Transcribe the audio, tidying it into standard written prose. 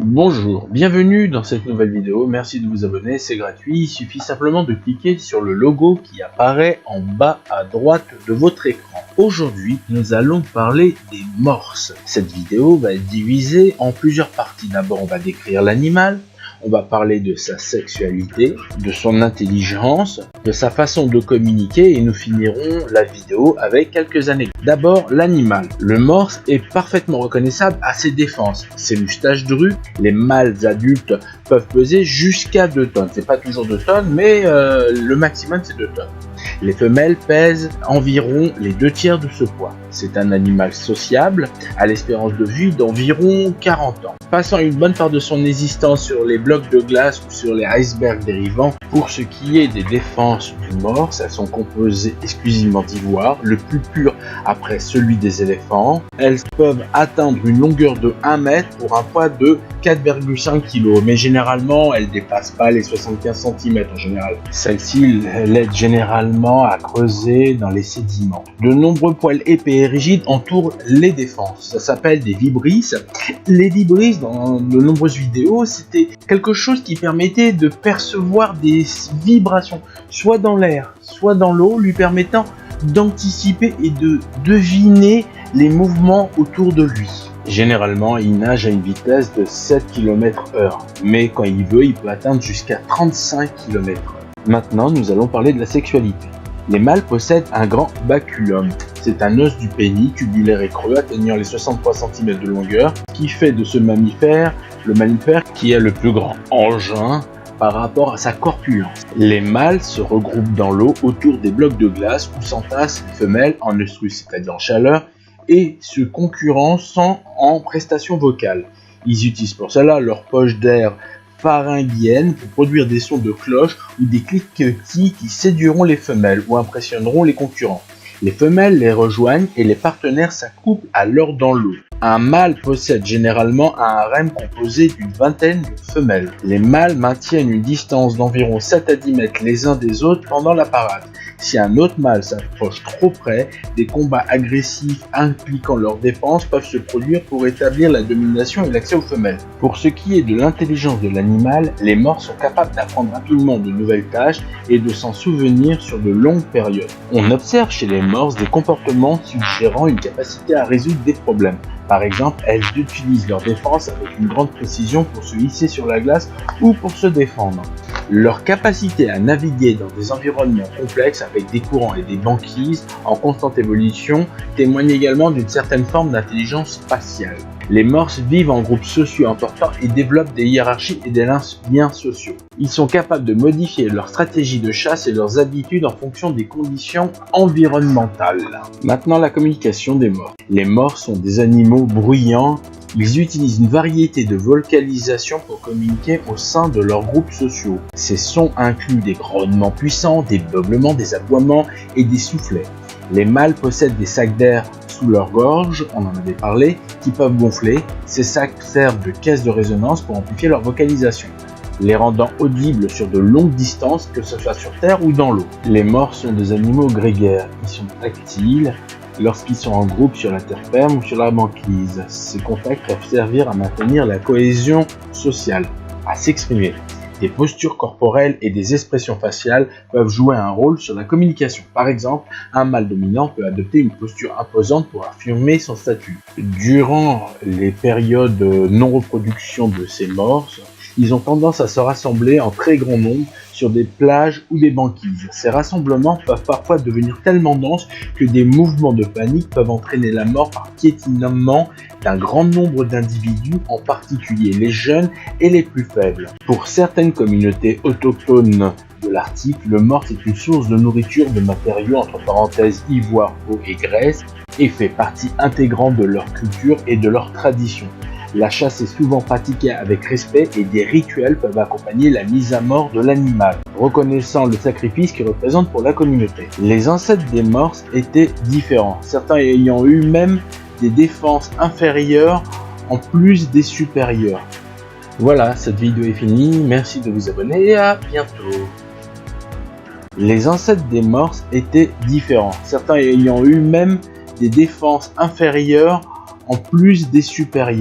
Bonjour, bienvenue dans cette nouvelle vidéo, merci de vous abonner, c'est gratuit, il suffit simplement de cliquer sur le logo qui apparaît en bas à droite de votre écran. Aujourd'hui, nous allons parler des morses. Cette vidéo va être divisée en plusieurs parties. D'abord, on va décrire l'animal. On va parler de sa sexualité, de son intelligence, de sa façon de communiquer et nous finirons la vidéo avec quelques anecdotes. D'abord, l'animal. Le morse est parfaitement reconnaissable à ses défenses. Ses moustaches drues, les mâles adultes peuvent peser jusqu'à 2 tonnes. C'est pas toujours 2 tonnes, mais le maximum c'est 2 tonnes. Les femelles pèsent environ les 2/3 de ce poids. C'est un animal sociable, à l'espérance de vie d'environ 40 ans. Passant une bonne part de son existence sur les blocs de glace ou sur les icebergs dérivants, pour ce qui est des défenses du morse, elles sont composées exclusivement d'ivoire, le plus pur après celui des éléphants. Elles peuvent atteindre une longueur de 1 mètre pour un poids de 4,5 kg, mais généralement elles ne dépassent pas les 75 cm en général. Celles-ci l'aident généralement à creuser dans les sédiments. De nombreux poils épais et rigides entourent les défenses. Ça s'appelle des vibrisses. Les vibrisses, dans de nombreuses vidéos, c'était quelque chose qui permettait de percevoir des vibrations, soit dans l'air, soit dans l'eau, lui permettant d'anticiper et de deviner les mouvements autour de lui. Généralement, il nage à une vitesse de 7 km/h, mais quand il veut, il peut atteindre jusqu'à 35 km/h. Maintenant, nous allons parler de la sexualité. Les mâles possèdent un grand baculum. C'est un os du pénis, tubulaire et creux, atteignant les 63 cm de longueur, qui fait de ce mammifère le mammifère qui est le plus grand engin par rapport à sa corpulence. Les mâles se regroupent dans l'eau autour des blocs de glace où s'entassent les femelles en œstrus, c'est-à-dire en chaleur, et se concurrencent en prestations vocales. Ils utilisent pour cela leur poche d'air pharyngienne pour produire des sons de cloche ou des cliquetis qui séduiront les femelles ou impressionneront les concurrents. Les femelles les rejoignent et les partenaires s'accouplent alors dans l'eau. Un mâle possède généralement un harem composé d'une vingtaine de femelles. Les mâles maintiennent une distance d'environ 7 à 10 mètres les uns des autres pendant la parade. Si un autre mâle s'approche trop près, des combats agressifs impliquant leur défense peuvent se produire pour établir la domination et l'accès aux femelles. Pour ce qui est de l'intelligence de l'animal, les morses sont capables d'apprendre rapidement de nouvelles tâches et de s'en souvenir sur de longues périodes. On observe chez les morses des comportements suggérant une capacité à résoudre des problèmes. Par exemple, elles utilisent leur défense avec une grande précision pour se hisser sur la glace ou pour se défendre. Leur capacité à naviguer dans des environnements complexes avec des courants et des banquises en constante évolution témoigne également d'une certaine forme d'intelligence spatiale. Les morses vivent en groupes sociaux importants et développent des hiérarchies et des liens sociaux. Ils sont capables de modifier leur stratégie de chasse et leurs habitudes en fonction des conditions environnementales. Maintenant, la communication des morses. Les morses sont des animaux bruyants. Ils utilisent une variété de vocalisations pour communiquer au sein de leurs groupes sociaux. Ces sons incluent des grognements puissants, des beuglements, des aboiements et des soufflets. Les mâles possèdent des sacs d'air sous leur gorge, on en avait parlé, qui peuvent gonfler. Ces sacs servent de caisse de résonance pour amplifier leur vocalisation, les rendant audibles sur de longues distances, que ce soit sur terre ou dans l'eau. Les morses sont des animaux grégaires, ils sont tactiles lorsqu'ils sont en groupe sur la terre ferme ou sur la banquise. Ces contacts peuvent servir à maintenir la cohésion sociale, à s'exprimer. Des postures corporelles et des expressions faciales peuvent jouer un rôle sur la communication. Par exemple, un mâle dominant peut adopter une posture imposante pour affirmer son statut. Durant les périodes de non-reproduction de ces morses, ils ont tendance à se rassembler en très grand nombre sur des plages ou des banquises. Ces rassemblements peuvent parfois devenir tellement denses que des mouvements de panique peuvent entraîner la mort par piétinement d'un grand nombre d'individus, en particulier les jeunes et les plus faibles. Pour certaines communautés autochtones de l'Arctique, le morse est une source de nourriture de matériaux entre parenthèses ivoire, peau et graisse et fait partie intégrante de leur culture et de leur tradition. La chasse est souvent pratiquée avec respect et des rituels peuvent accompagner la mise à mort de l'animal, reconnaissant le sacrifice qu'il représente pour la communauté. Les ancêtres des morses étaient différents, certains ayant eu même des défenses inférieures en plus des supérieures. Voilà, cette vidéo est finie, merci de vous abonner et à bientôt. Les ancêtres des morses étaient différents, certains ayant eu même des défenses inférieures en plus des supérieurs.